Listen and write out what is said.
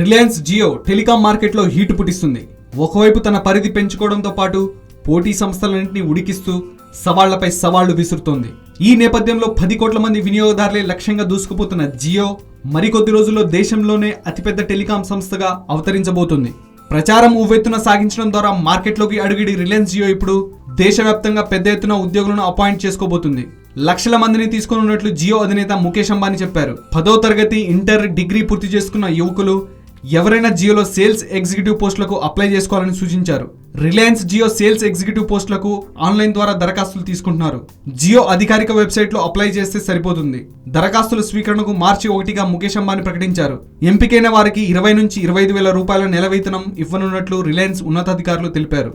Reliance Jio telecom మార్కెట్లో heat పుట్టిస్తుంది. ఒకవైపు తన పరిధి పెంచుకోవడంతో పాటు పోటీ సంస్థలన్నింటినీ ఉడికిస్తూ సవాళ్లపై సవాళ్లు విసురుతోంది. ఈ నేపథ్యంలో 10 కోట్ల మంది వినియోగదారులే లక్ష్యంగా దూసుకుపోతున్న జియో మరికొద్ది రోజుల్లో దేశంలోనే అతిపెద్ద టెలికాం సంస్థగా అవతరించబోతుంది. ప్రచారం ఉవ్వెత్తున సాగించడం ద్వారా మార్కెట్లోకి అడుగిడి రిలయన్స్ జియో ఇప్పుడు దేశవ్యాప్తంగా పెద్ద ఎత్తున ఉద్యోగులను అపాయింట్ చేసుకోబోతుంది. లక్షల మందిని తీసుకున్నట్లు జియో అధినేత ముఖేష్ అంబానీ చెప్పారు. 10వ తరగతి, ఇంటర్, డిగ్రీ పూర్తి చేసుకున్న యువకులు ఎవరైనా జియోలో సేల్స్ ఎగ్జిక్యూటివ్ పోస్టులకు అప్లై చేసుకోవాలని సూచించారు. రిలయన్స్ జియో సేల్స్ ఎగ్జిక్యూటివ్ పోస్టులకు ఆన్లైన్ ద్వారా దరఖాస్తులు తీసుకుంటున్నారు. జియో అధికారిక వెబ్సైట్లో అప్లై చేస్తే సరిపోతుంది. దరఖాస్తుల స్వీకరణకు మార్చి 1గా ముఖేష్ అంబానీ ప్రకటించారు. ఎంపికైన వారికి 20 నుంచి 25 వేల రూపాయల నెల వేతనం ఇవ్వనున్నట్లు రిలయన్స్ ఉన్నతాధికారులు తెలిపారు.